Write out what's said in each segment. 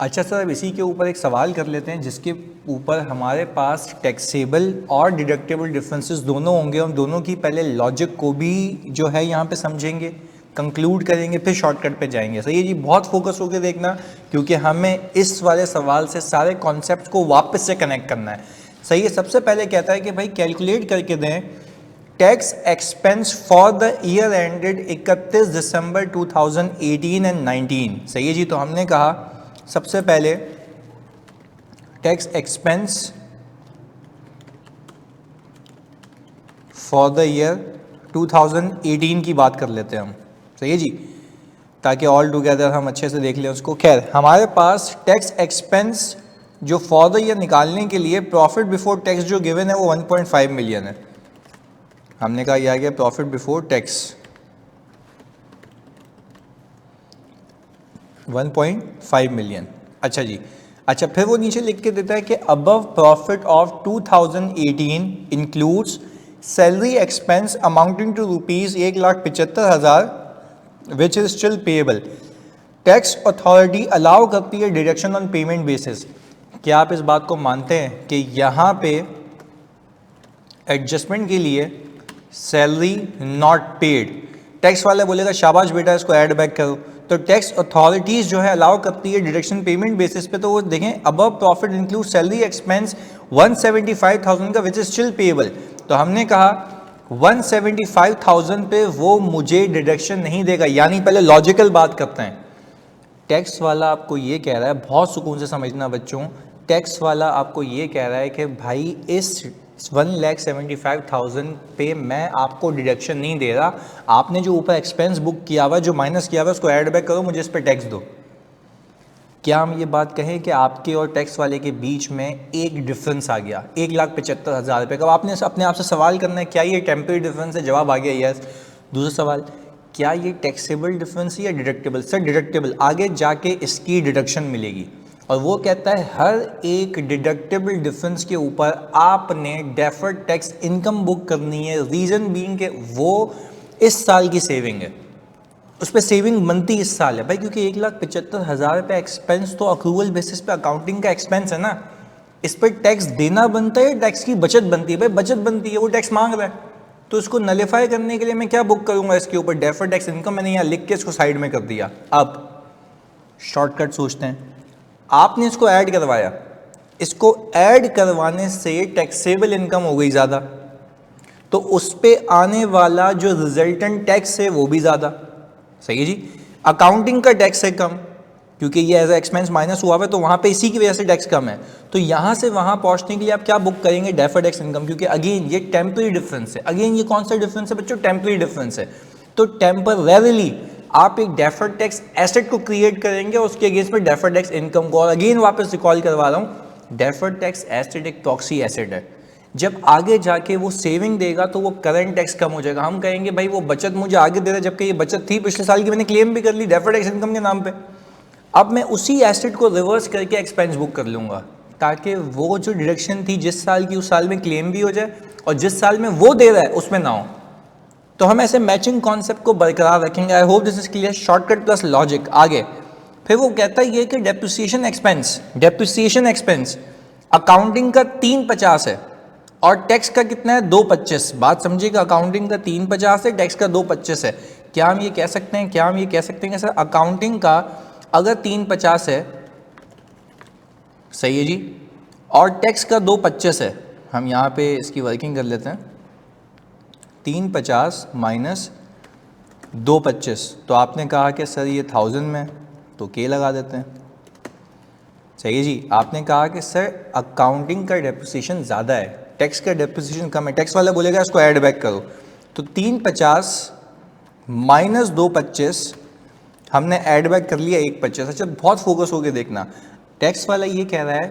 अच्छा सर, अब इसी के ऊपर एक सवाल कर लेते हैं जिसके ऊपर हमारे पास टैक्सेबल और डिडक्टेबल डिफरेंसेस दोनों होंगे। हम दोनों की पहले लॉजिक को भी जो है यहाँ पे समझेंगे, कंक्लूड करेंगे, फिर शॉर्टकट पे जाएंगे। सही है जी, बहुत फोकस होकर देखना क्योंकि हमें इस वाले सवाल से सारे कॉन्सेप्ट को वापस से कनेक्ट करना है। सही है, सबसे पहले कहता है कि भाई कैलकुलेट करके दें tax expense for the year ended 31 December 2018 and 19। सही है जी, तो हमने कहा सबसे पहले tax expense for the year 2018 की बात कर लेते हैं हम। सही है जी, ताकि ऑल टुगेदर हम अच्छे से देख लें उसको। खैर, हमारे पास टैक्स एक्सपेंस जो फॉर द ईयर निकालने के लिए प्रॉफिट बिफोर टैक्स जो गिवन है वो 1.5 मिलियन है। हमने कहा यह आ गया प्रॉफिट बिफोर टैक्स 1.5 मिलियन। अच्छा जी, अच्छा फिर वो नीचे लिख के देता है कि above profit of 2018 includes salary expense amounting to rupees 1,75,000 which is still payable. Tax authority allow करती है डिडक्शन ऑन पेमेंट बेसिस। क्या आप इस बात को मानते हैं कि यहाँ पे एडजस्टमेंट के लिए सैलरी नॉट पेड, टैक्स वाला बोलेगा शाबाश बेटा इसको ऐड बैक करो, तो टैक्स अथॉरिटीज़ जो है अलाउ करती है डिडक्शन पेमेंट बेसिस पे। तो वो देखें above profit include salary expense 175,000 का विच इज स्टिल पेएबल। तो हमने कहा 175,000 पे वो मुझे डिडक्शन नहीं देगा, यानी पहले लॉजिकल बात करते हैं। टैक्स वाला आपको ये कह रहा है, बहुत सुकून से समझना बच्चों, टैक्स वाला आपको ये कह रहा है कि भाई इस 1,75,000 पे मैं आपको डिडक्शन नहीं दे रहा, आपने जो ऊपर एक्सपेंस बुक किया हुआ, जो माइनस किया हुआ उसको ऐड बैक करो, मुझे इस पर टैक्स दो। क्या हम ये बात कहें कि आपके और टैक्स वाले के बीच में एक डिफरेंस आ गया 1,75,000 रुपये का? आपने अपने आप से सवाल करना है क्या ये टेम्परेरी डिफरेंस है? जवाब आ गया यस। दूसरा सवाल, क्या ये टैक्सेबल डिफरेंस है या डिडक्टेबल? सर डिडक्टेबल, आगे जाके इसकी डिडक्शन मिलेगी। और वो कहता है हर एक डिडक्टेबल डिफरेंस के ऊपर आपने डेफर्ड टैक्स इनकम बुक करनी है। रीज़न बीइंग कि वो इस साल की सेविंग है, उस पर सेविंग बनती इस साल है भाई, क्योंकि 1,75,000 रुपये एक्सपेंस तो अक्रूवल बेसिस पे अकाउंटिंग का एक्सपेंस है ना, इस पर टैक्स देना बनता है, टैक्स की बचत बनती है। भाई बचत बनती है, वो टैक्स मांग रहा है, तो इसको नलीफाई करने के लिए मैं क्या बुक करूंगा इसके ऊपर? Deferred tax income. मैंने यहाँ लिख के इसको साइड में कर दिया। अब शॉर्टकट सोचते हैं, आपने इसको ऐड करवाया, इसको ऐड करवाने से टैक्सेबल इनकम हो गई ज़्यादा, तो उस पर आने वाला जो रिजल्टेंट टैक्स है वो भी ज़्यादा। सही है जी, अकाउंटिंग का टैक्स है कम क्योंकि ये एज ए एक्सपेंस माइनस हुआ है, तो वहाँ पे इसी की वजह से टैक्स कम है। तो यहाँ से वहाँ पहुँचने के लिए आप क्या बुक करेंगे? डेफर्ड टैक्स इनकम, क्योंकि अगेन ये टेम्पररी डिफरेंस है। अगेन ये कौन सा डिफरेंस है बच्चों? टेम्पररी डिफरेंस है। तो टेम्परेरीली आप एक डेफर्ड टैक्स एसेट को क्रिएट करेंगे और उसके अगेंस्ट में डेफर्ड टैक्स इनकम को। और अगेन वापस रिकॉल करवा रहा हूँ, डेफर्ड टैक्स एसेट एक प्रॉक्सी एसेट है। जब आगे जाके वो सेविंग देगा तो वो करंट टैक्स कम हो जाएगा। हम कहेंगे भाई वो बचत मुझे आगे दे रहा है, जबकि ये बचत थी पिछले साल की, मैंने क्लेम भी कर ली डेफर्ड टैक्स इनकम के नाम पे। अब मैं उसी एसेट को रिवर्स करके एक्सपेंस बुक कर लूँगा ताकि वो जो डिडक्शन थी जिस साल की उस साल में क्लेम भी हो जाए और जिस साल में वो दे रहा है उसमें ना हो। तो हम ऐसे मैचिंग कॉन्सेप्ट को बरकरार रखेंगे। I hope this is clear. Shortcut plus logic. आगे फिर वो कहता है ये कि डेप्रिसिएशन एक्सपेंस अकाउंटिंग का 350 है और टैक्स का कितना है? 225। बात समझिएगा, अकाउंटिंग का 350 है, टैक्स का 225 है। क्या हम ये कह सकते हैं कि सर अकाउंटिंग का अगर 350 है, सही है जी, और टैक्स का 225 है, हम यहाँ पे इसकी वर्किंग कर लेते हैं, 350 माइनस 225, तो आपने कहा कि सर ये 1000 में, तो के लगा देते हैं। सही है जी, आपने कहा कि सर अकाउंटिंग का डेप्रिसिएशन ज़्यादा है, टैक्स का डेप्रिसिएशन कम है। टैक्स वाला बोलेगा इसको ऐड बैक करो, तो 350 माइनस 225 हमने ऐड बैक कर लिया 125। अच्छा बहुत फोकस होकर देखना, टैक्स वाला ये कह रहा है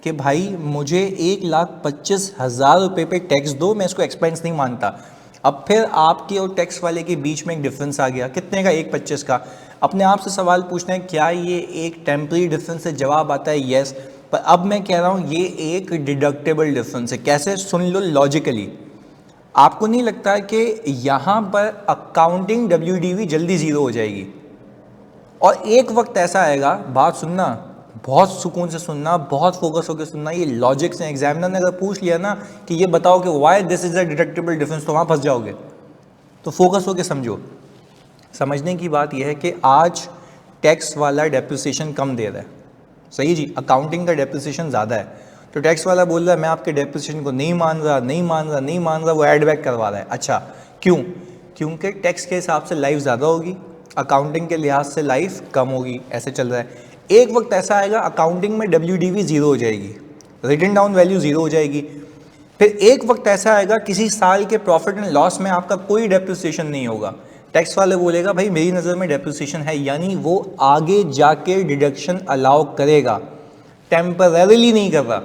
कि भाई मुझे 1,25,000 रुपये पे टैक्स दो, मैं इसको एक्सपेंस नहीं मानता। अब फिर आपके और टैक्स वाले के बीच में एक डिफरेंस आ गया, कितने का? 125 का। अपने आप से सवाल पूछना है क्या ये एक टेम्पररी डिफरेंस है? जवाब आता है यस। पर अब मैं कह रहा हूँ ये एक डिडक्टेबल डिफरेंस है। कैसे? सुन लो लॉजिकली। आपको नहीं लगता कि यहाँ पर अकाउंटिंग WDV जल्दी ज़ीरो हो जाएगी और एक वक्त ऐसा आएगा, बात सुनना, बहुत सुकून से सुनना, बहुत फोकस होकर सुनना, ये लॉजिक से। एग्जामिनर ने अगर पूछ लिया ना कि ये बताओ कि why this is a deductible difference, तो वहाँ फंस जाओगे। तो फोकस होकर समझो। समझने की बात यह है कि आज टैक्स वाला डेप्रिसिएशन कम दे रहा है, सही जी, अकाउंटिंग का डेप्रिसिएशन ज़्यादा है। तो टैक्स वाला बोल रहा है मैं आपके डेप्रिसिएशन को नहीं मान रहा, नहीं मान रहा, नहीं मान रहा, वो एड बैक करवा रहा है। अच्छा क्यों? क्योंकि टैक्स के हिसाब से लाइफ ज़्यादा होगी, अकाउंटिंग के लिहाज से लाइफ कम होगी, ऐसे चल रहा है। एक वक्त ऐसा आएगा अकाउंटिंग में WDV ज़ीरो हो जाएगी, रिटन डाउन वैल्यू ज़ीरो हो जाएगी। फिर एक वक्त ऐसा आएगा किसी साल के प्रॉफिट एंड लॉस में आपका कोई डेप्रिसिएशन नहीं होगा। टैक्स वाले बोलेगा भाई मेरी नज़र में डेप्रिसिएशन है, यानी वो आगे जाके डिडक्शन अलाउ करेगा, टेम्परेरीली नहीं कर रहा।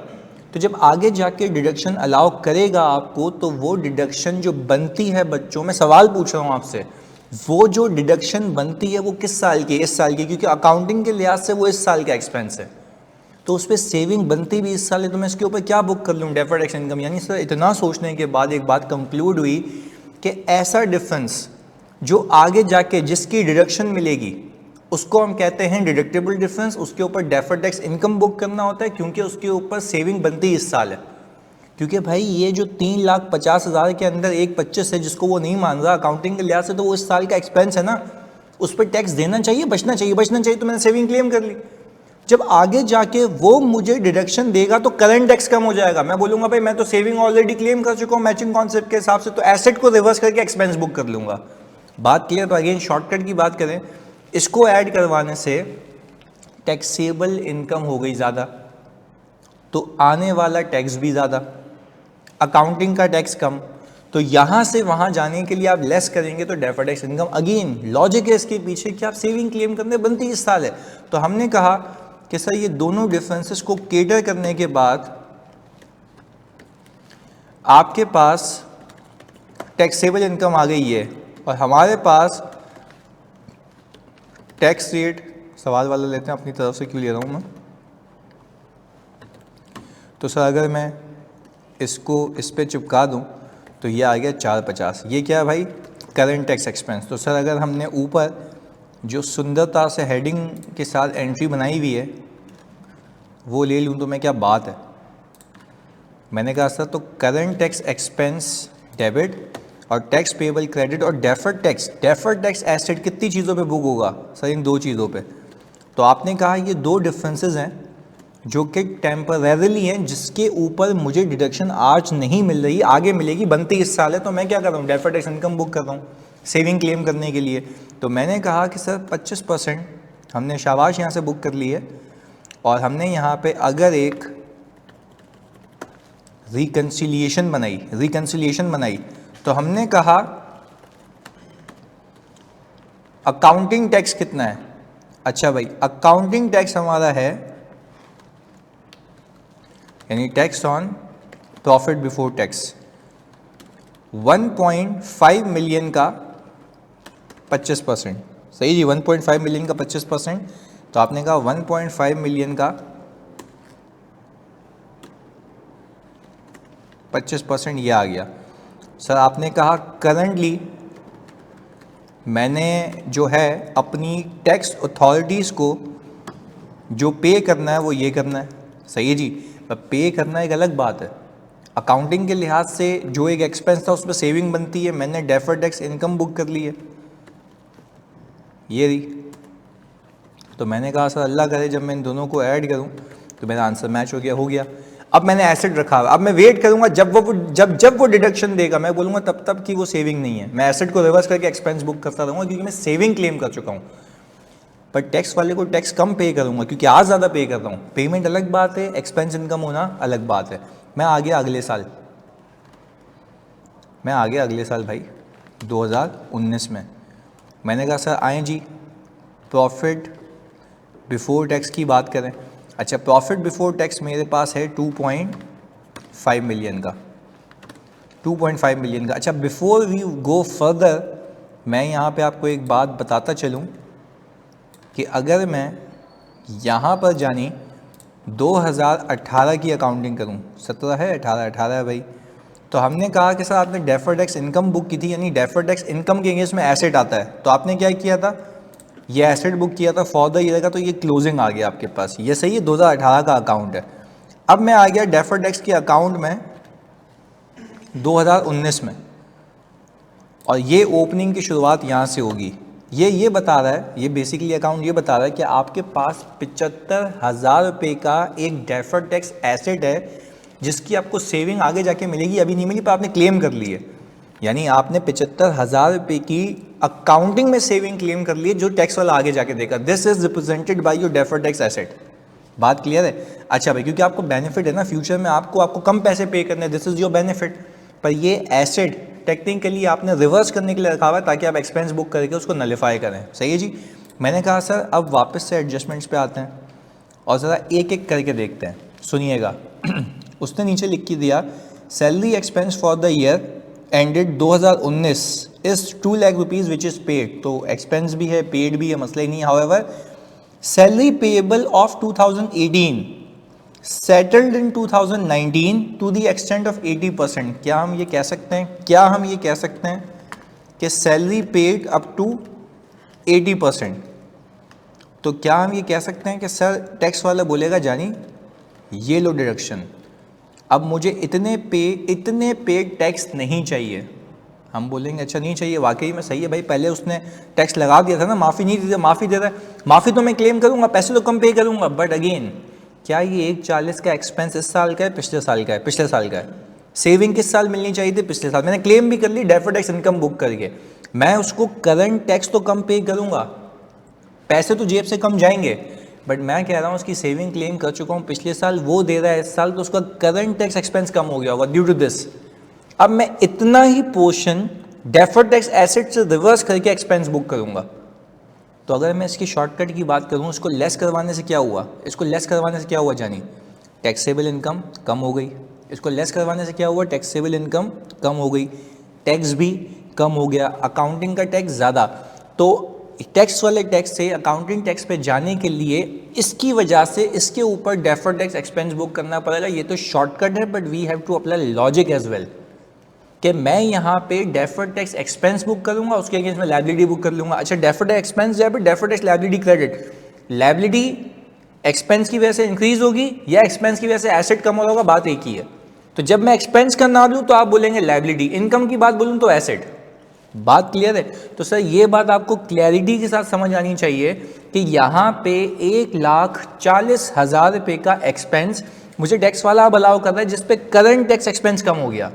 तो जब आगे जाके डिडक्शन अलाउ करेगा आपको, तो वो डिडक्शन जो बनती है, बच्चों में सवाल पूछ रहा हूँ आपसे, वो जो डिडक्शन बनती है वो किस साल की? इस साल की, क्योंकि अकाउंटिंग के लिहाज से वो इस साल का एक्सपेंस है, तो उस पर सेविंग बनती भी इस साल है, तो मैं इसके ऊपर क्या बुक कर लूँ? Deferred tax income. यानी सर इतना सोचने के बाद एक बात कंक्लूड हुई कि ऐसा डिफरेंस जो आगे जाके जिसकी डिडक्शन मिलेगी उसको हम कहते हैं डिडक्टेबल डिफरेंस, उसके ऊपर डेफर्ड टैक्स इनकम बुक करना होता है, क्योंकि उसके ऊपर सेविंग बनती इस साल है। क्योंकि भाई ये जो 3,50,000 के अंदर एक 25 है जिसको वो नहीं मान रहा अकाउंटिंग के लिहाज से, तो वो इस साल का एक्सपेंस है ना, उस पर टैक्स देना चाहिए, बचना चाहिए, बचना चाहिए, तो मैंने सेविंग क्लेम कर ली। जब आगे जाके वो मुझे डिडक्शन देगा तो करंट टैक्स कम हो जाएगा, मैं बोलूंगा भाई मैं तो सेविंग ऑलरेडी क्लेम कर चुका हूँ मैचिंग कॉन्सेप्ट के हिसाब से, तो एसेट को रिवर्स करके एक्सपेंस बुक कर लूंगा। बात क्लियर? तो अगेन शॉर्टकट की बात करें, इसको ऐड करवाने से टैक्सेबल इनकम हो गई ज़्यादा, तो आने वाला टैक्स भी ज़्यादा, अकाउंटिंग का टैक्स कम, तो यहाँ से वहाँ जाने के लिए आप लेस करेंगे तो deferred tax income. Again logic है इसके पीछे कि आप सेविंग क्लेम करने बनती इस साल है। तो हमने कहा कि सर ये दोनों डिफरेंसेस को केटर करने के बाद आपके पास टैक्सेबल इनकम आ गई है और हमारे पास टैक्स रेट, सवाल वाला लेते हैं अपनी तरफ से, क्यों ले रहा हूँ मैं? तो सर अगर मैं इसको इस पे चिपका दूँ तो ये आ गया 450। ये क्या है भाई? Current tax expense. तो सर अगर हमने ऊपर जो सुंदरता से हेडिंग के साथ एंट्री बनाई हुई है वो ले लूँ तो मैं, क्या बात है? मैंने कहा सर तो करंट टैक्स एक्सपेंस डेबिट और टैक्स पेबल क्रेडिट और डेफर्ड टैक्स एसेट कितनी चीज़ों पे बुक होगा? सर इन दो चीज़ों पे। तो आपने कहा ये दो डिफरेंसेस हैं जो कि टेम्परेरीली हैं, जिसके ऊपर मुझे डिडक्शन आज नहीं मिल रही, आगे मिलेगी, बनती इस साल है, तो मैं क्या कर रहा हूँ? डेफर्ड टैक्स इनकम बुक कर रहा हूँ सेविंग क्लेम करने के लिए। तो मैंने कहा कि सर 25% हमने शाबाश यहाँ से बुक कर ली है, और हमने यहाँ पे अगर एक रिकन्सिलिएशन बनाई तो हमने कहा अकाउंटिंग टैक्स कितना है? अच्छा भाई अकाउंटिंग टैक्स हमारा है, यानी tax on profit before tax 1.5 million का 25%, सही जी, 1.5 मिलियन का 25%। तो आपने कहा 1.5 मिलियन का 25% ये आ गया। सर आपने कहा करंटली मैंने जो है अपनी टैक्स अथॉरिटीज़ को जो पे करना है वो ये करना है, सही है जी। पे करना एक अलग बात है, अकाउंटिंग के लिहाज से जो एक एक्सपेंस था उस पर सेविंग बनती है, मैंने डेफर्ड टैक्स इनकम बुक कर ली है, ये रही। तो मैंने कहा सर अल्लाह करे जब मैं इन दोनों को ऐड करूं तो मेरा आंसर मैच हो गया। अब मैंने एसेट रखा, अब मैं वेट करूंगा जब वो डिडक्शन देगा, मैं बोलूँगा तब की वो सेविंग नहीं है, मैं एसेट को रिवर्स करके एक्सपेंस बुक करता रहूँगा क्योंकि मैं सेविंग क्लेम कर चुका हूँ। पर टैक्स वाले को टैक्स कम पे करूँगा क्योंकि आज ज़्यादा पे कर रहा हूँ। पेमेंट अलग बात है, एक्सपेंस इनकम होना अलग बात है। मैं आ गया अगले साल भाई 2019 में। मैंने कहा सर आएँ जी प्रॉफिट बिफोर टैक्स की बात करें। अच्छा प्रॉफिट बिफोर टैक्स मेरे पास है 2.5 मिलियन का, 2.5 मिलियन का। अच्छा बिफोर वी गो फर्दर मैं यहाँ पे आपको एक बात बताता चलूँ कि अगर मैं यहाँ पर जानी 2018 की अकाउंटिंग करूँ, 17 है 18 है भाई, तो हमने कहा कि सर आपने डेफर्ड टैक्स इनकम बुक की थी, यानी डेफर्ड टैक्स इनकम के अगेंस्ट में एसेट आता है, तो आपने क्या किया था ये एसेट बुक किया था फॉर द ईयर का, तो ये क्लोजिंग आ गया आपके पास, ये सही है, 2018 का अकाउंट है। अब मैं आ गया डेफर्ड टैक्स के अकाउंट में 2019 में, और ये ओपनिंग की शुरुआत यहाँ से होगी। ये बता रहा है, ये बेसिकली अकाउंट ये बता रहा है कि आपके पास 75,000 रुपये का एक डेफर्ड टैक्स एसेट है जिसकी आपको सेविंग आगे जाके मिलेगी, अभी नहीं मिली पर आपने क्लेम कर ली है। यानी आपने 75,000 रुपये की अकाउंटिंग में सेविंग क्लेम कर ली है जो टैक्स वाला आगे जाके देगा। This is represented by your deferred tax asset. बात क्लियर है? अच्छा भाई, क्योंकि आपको बेनिफिट है ना, फ्यूचर में आपको कम पैसे पे करने, दिस इज योर बेनिफिट। पर ये एसेट टेक्निकली आपने रिवर्स करने के लिए रखा हुआ है ताकि आप एक्सपेंस बुक करके उसको नलिफाई करें। सही है जी। मैंने कहा सर अब वापस से एडजस्टमेंट्स पे आते हैं और ज़रा एक एक करके देखते हैं, सुनिएगा। उसने नीचे लिख के दिया salary expense for the year ended 2019 is 2 lakh rupees which is paid. तो एक्सपेंस भी है, पेड भी है, मसला ही नहीं। However salary payable of 2018 settled in 2019 to the extent of 80%। क्या हम ये कह सकते हैं, कि सैलरी पेड अप टू 80%? तो क्या हम ये कह सकते हैं कि सर टैक्स वाला बोलेगा जानी ये लो डिडक्शन, अब मुझे इतने पे टैक्स नहीं चाहिए। हम बोलेंगे अच्छा नहीं चाहिए, वाकई में सही है भाई, पहले उसने टैक्स लगा दिया था ना, माफ़ी नहीं दी, माफ़ी दे रहा है, माफ़ी तो मैं क्लेम करूँगा, पैसे तो कम पे करूँगा। बट अगेन क्या ये 140 का एक्सपेंस इस साल का है, पिछले साल का है? पिछले साल का है। सेविंग किस साल मिलनी चाहिए थी? पिछले साल। मैंने क्लेम भी कर ली डेफर्ड टैक्स इनकम बुक करके, मैं उसको करंट टैक्स तो कम पे करूँगा, पैसे तो जेब से कम जाएंगे, बट मैं कह रहा हूँ उसकी सेविंग क्लेम कर चुका हूँ पिछले साल, वो दे रहा है इस साल, तो उसका करंट टैक्स एक्सपेंस कम हो गया होगा ड्यू टू दिस। अब मैं इतना ही पोर्शन डेफर्ड टैक्स एसेट से रिवर्स करके एक्सपेंस बुक करूँगा। तो अगर मैं इसकी शॉर्टकट की बात करूँ, इसको लेस करवाने से क्या हुआ? जानी टैक्सेबल इनकम कम हो गई। इसको लेस करवाने से क्या हुआ? टैक्सेबल इनकम कम हो गई, टैक्स भी कम हो गया, अकाउंटिंग का टैक्स ज़्यादा। तो टैक्स वाले टैक्स से अकाउंटिंग टैक्स पे जाने के लिए इसकी वजह से इसके ऊपर डेफर्ड टैक्स एक्सपेंस बुक करना पड़ेगा। ये तो शॉर्टकट है, but we have to apply logic as well, कि मैं यहाँ पे डेफर्ड टैक्स एक्सपेंस बुक करूँगा, उसके अगेंस्ट में लायबिलिटी बुक कर लूँगा। अच्छा, डेफर्ड टैक्स एक्सपेंस जो है, deferred tax liability credit, liability expense की वजह से इंक्रीज होगी या एक्सपेंस की वजह से एसेट कम होगा, बात एक ही है। तो जब मैं एक्सपेंस का ना लूँ तो आप बोलेंगे लायबिलिटी, इनकम की बात बोलूँ तो एसेट। बात क्लियर है? तो सर ये बात आपको क्लैरिटी के साथ समझ आनी चाहिए कि यहाँ पे 1,40,000 रुपये का एक्सपेंस मुझे टैक्स वाला अब अलाउ कर रहा है, जिसपे करंट टैक्स एक्सपेंस कम हो गया।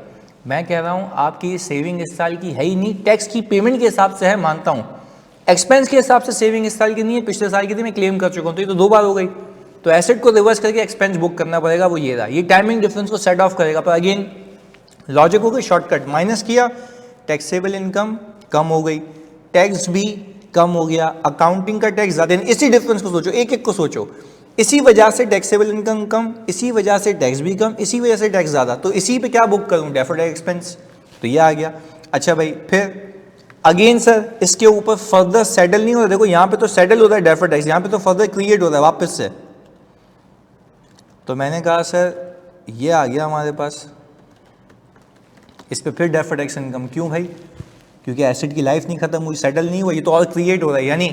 मैं कह रहा हूँ आपकी सेविंग इस साल की है ही नहीं, टैक्स की पेमेंट के हिसाब से है, मानता हूँ, एक्सपेंस के हिसाब से सेविंग इस साल की नहीं है, पिछले साल की थी, मैं क्लेम कर चुका हूँ, तो ये तो 2 बार हो गई। तो एसेट को रिवर्स करके एक्सपेंस बुक करना पड़ेगा, वो ये रहा। ये टाइमिंग डिफरेंस को सेट ऑफ करेगा। पर अगेन लॉजिक हो गई, शॉर्टकट, माइनस किया, टैक्सेबल इनकम कम हो गई, टैक्स भी कम हो गया, अकाउंटिंग का टैक्स ज़्यादा। इसी डिफरेंस को सोचो, एक एक को सोचो, इसी वजह से टैक्सेबल इनकम कम, इसी वजह से टैक्स भी कम, इसी वजह से टैक्स ज़्यादा, तो इसी पे क्या बुक करूँ? Deferred tax expense. तो ये आ गया। अच्छा भाई, फिर अगेन सर इसके ऊपर फर्दर सेटल नहीं हो रहा, देखो यहाँ पे तो सेटल हो रहा है डेफर्ड टैक्स, यहाँ पे तो फर्दर क्रिएट हो रहा है वापस से। तो मैंने कहा सर ये आ गया हमारे पास, इस पे फिर डेफर्ड टैक्स इनकम। क्यों भाई? क्योंकि एसेट की लाइफ नहीं खत्म हुई, सेटल नहीं हुआ, ये तो और क्रिएट हो रहा है। यानी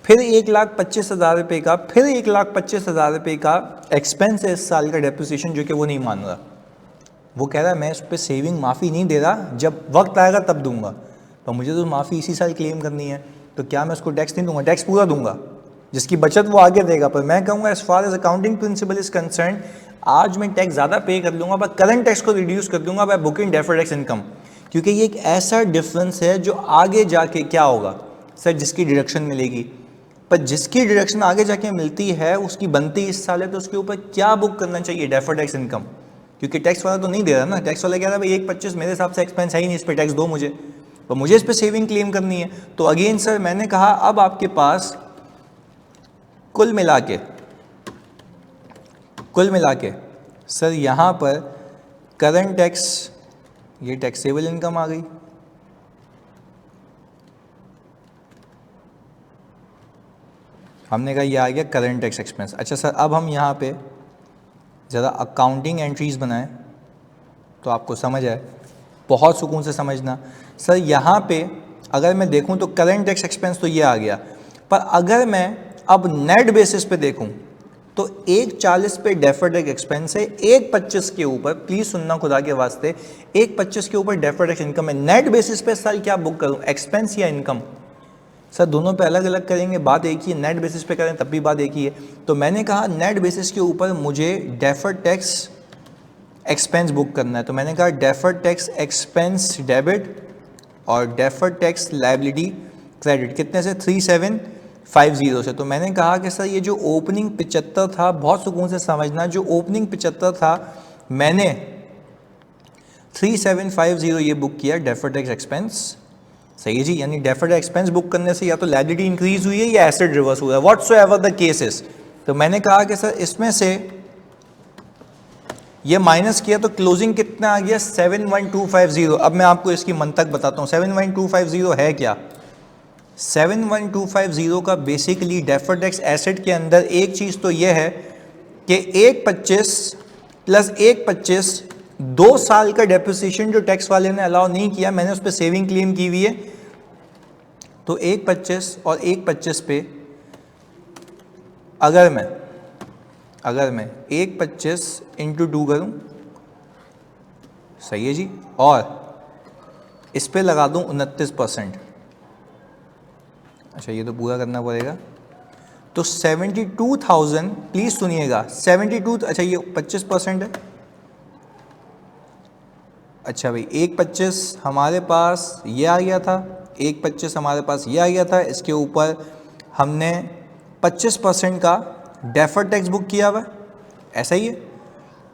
फिर 1,25,000 रुपये का, फिर 1,25,000 रुपये का एक्सपेंस है इस साल का डेप्रिसिएशन, जो कि वो नहीं मान रहा। वो कह रहा है मैं उस पर सेविंग माफ़ी नहीं दे रहा, जब वक्त आएगा तब दूंगा, पर मुझे तो माफ़ी इसी साल क्लेम करनी है, तो क्या मैं उसको टैक्स नहीं दूंगा? टैक्स पूरा दूंगा, जिसकी बचत वो आगे देगा। पर मैं कहूँगा as far as accounting principle is concern, आज मैं टैक्स ज़्यादा पे कर लूँगा, पर करंट टैक्स को रिड्यूस कर दूंगा by booking deferred tax income. क्योंकि ये एक ऐसा डिफरेंस है जो आगे जाके क्या होगा सर, जिसकी डिडक्शन मिलेगी, पर जिसकी डिडक्शन आगे जाके मिलती है उसकी बनती इस साल है, तो उसके ऊपर क्या बुक करना चाहिए? Deferred tax income. क्योंकि टैक्स वाला तो नहीं दे रहा ना, टैक्स वाला कह रहा है भाई 1,25 मेरे हिसाब से एक्सपेंस है ही नहीं, इस पर टैक्स दो मुझे, पर मुझे इस पर सेविंग क्लेम करनी है। तो अगेन सर मैंने कहा अब आपके पास कुल मिला के सर यहाँ पर करंट टैक्स, ये टैक्सेबल इनकम आ गई, हमने कहा ये आ गया करंट टैक्स एक्सपेंस। अच्छा सर अब हम यहाँ पे ज़रा अकाउंटिंग एंट्रीज बनाएं तो आपको समझ आए, बहुत सुकून से समझना। सर यहाँ पे अगर मैं देखूँ तो करंट टैक्स एक्सपेंस तो ये आ गया, पर अगर मैं अब नेट बेसिस पे देखूं तो 1.40 पे डेफर्ड टैक्स एक्सपेंस है, 1.25 के ऊपर, प्लीज सुनना खुदा के वास्ते, 1.25 के ऊपर डेफर्ड टैक्स इनकम है। नेट बेसिस पे सर क्या बुक करूं, एक्सपेंस या इनकम? सर दोनों पे अलग अलग करेंगे, बात एक ही है। नेट बेसिस पे करें तब भी बात एक ही है। तो मैंने कहा नेट बेसिस के ऊपर मुझे डेफर्ड टैक्स एक्सपेंस बुक करना है, तो मैंने कहा डेफर्ड टैक्स एक्सपेंस डेबिट और डेफर्ड टैक्स लायबिलिटी क्रेडिट, कितने से, 3750 से। तो मैंने कहा कि सर ये जो ओपनिंग 75 था, बहुत सुकून से समझना, जो ओपनिंग 75 था मैंने 3750 ये बुक किया डेफर्ड टैक्स एक्सपेंस। सही है जी, यानी डेफर्ड एक्सपेंस बुक करने से या तो लायबिलिटी इंक्रीज हुई है या एसेट रिवर्स हुआ है, व्हाटसोएवर द केसेस। तो मैंने कहा कि सर इसमें से ये माइनस किया तो क्लोजिंग कितना आ गया, 71250। अब मैं आपको इसकी मंतक बताता हूँ, 71250 है क्या। 71250 का बेसिकली डेफर्ड टैक्स एसेट के अंदर एक चीज़ तो ये है कि 1.25 प्लस 1.25 2 साल का डेप्रिसिएशन जो टैक्स वाले ने अलाउ नहीं किया, मैंने उस पर सेविंग क्लेम की हुई है। तो 1.25 और 1.25 पे अगर मैं 1.25 इंटू 2 करूँ, सही है जी, और इस पे लगा दूँ 29%, अच्छा ये तो पूरा करना पड़ेगा, तो 72,000, प्लीज सुनिएगा, 72, अच्छा ये 25% है, अच्छा भाई 1.25 हमारे पास ये आ गया था, 1.25 हमारे पास ये आ गया था, इसके ऊपर हमने 25% का डेफर्ड टैक्स बुक किया हुआ है, ऐसा ही है,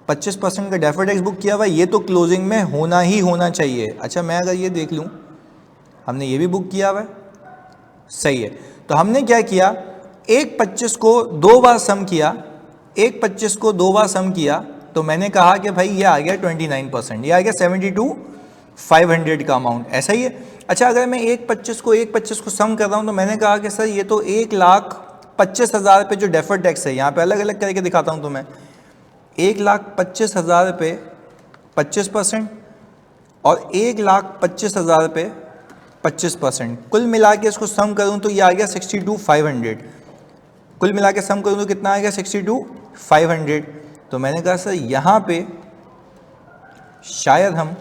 25% का डेफर्ड टैक्स बुक किया हुआ है, ये तो क्लोजिंग में होना ही होना चाहिए। अच्छा मैं अगर ये देख लूँ, हमने ये भी बुक किया हुआ है, सही है। तो हमने क्या किया, 1.25 को 2 बार सम किया, 1.25 को 2 बार सम किया, तो मैंने कहा कि भाई ये आ गया 29%, ये आ गया 72,500 का अमाउंट, ऐसा ही है। अच्छा अगर मैं 1.25 को सम कर रहा हूँ, तो मैंने कहा कि सर ये तो 1,25,000 पे जो डेफर्ड टैक्स है, यहाँ पे अलग अलग करके दिखाता हूँ, तो मैं 1,25,000 पे 25% और 1,25,000 पे 25%, कुल मिला के इसको सम करूँ तो ये आ गया 62,500, कुल मिला के सम करूँ तो कितना आ गया 62,500। तो मैंने कहा सर यहाँ पे शायद हम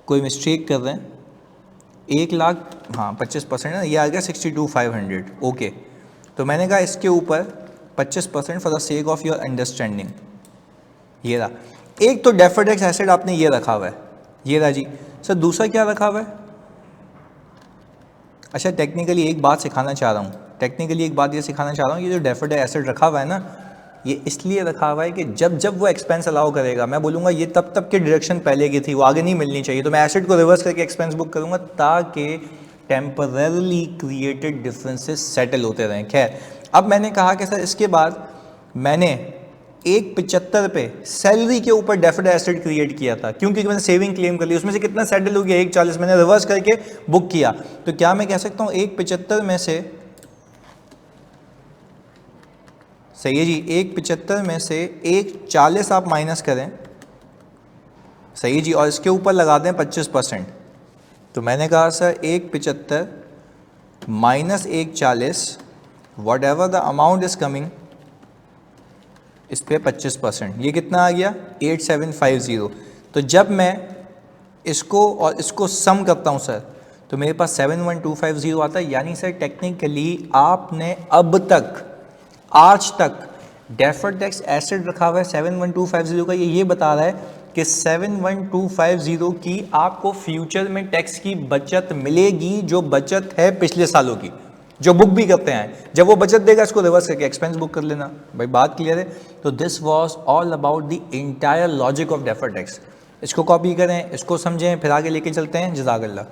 कोई मिस्टेक कर रहे हैं, 1,00,000, हाँ 25% है, ये आ गया 62,500, ओके। तो मैंने कहा इसके ऊपर 25% for the sake of your understanding, ये रहा। एक तो डेफर्ड टैक्स एसेट आपने ये रखा हुआ है, ये रहा जी। सर दूसरा क्या रखा हुआ है, अच्छा टेक्निकली एक बात सिखाना चाह रहा हूँ, ये सिखाना चाह रहा हूँ, ये जो डेफर्ड एसेट रखा हुआ है ना, ये इसलिए रखा हुआ है कि जब जब वो एक्सपेंस अलाउ करेगा, मैं बोलूँगा ये तब की डायरेक्शन पहले की थी, वो आगे नहीं मिलनी चाहिए, तो मैं एसेट को रिवर्स करके एक्सपेंस बुक करूँगा ताकि टेम्पररली क्रिएटेड डिफरेंसेस सेटल होते रहें। खैर अब मैंने कहा कि सर इसके बाद मैंने 1.75 पे सैलरी के ऊपर डेफर्ड एसेट क्रिएट किया था, क्योंकि मैंने सेविंग क्लेम कर ली, उसमें से कितना सेटल हो गया, 1.40 मैंने रिवर्स करके बुक किया। तो क्या मैं कह सकता हूँ 1.75 में से, सही है जी, 1.75 में से 1.40 आप माइनस करें, सही है जी, और इसके ऊपर लगा दें 25%। तो मैंने कहा sir 1.75 minus 1.40, what ever the amount is coming, इस पे 25%, ये कितना आ गया 8750। तो जब मैं इसको और इसको सम करता हूँ सर, तो मेरे पास 71250 आता है। यानी सर टेक्निकली आपने अब तक आज तक डेफर्ड टैक्स एसेट रखा हुआ है 71250 का, ये बता रहा है कि 71250 की आपको फ्यूचर में टैक्स की बचत मिलेगी, जो बचत है पिछले सालों की, जो बुक भी करते हैं, जब वो बचत देगा इसको रिवर्स करके एक्सपेंस बुक कर लेना। भाई बात क्लियर है। तो this was all about the entire logic of deferred tax. इसको कॉपी करें, इसको समझें, फिर आगे लेके चलते हैं। जज़ाकल्लाह।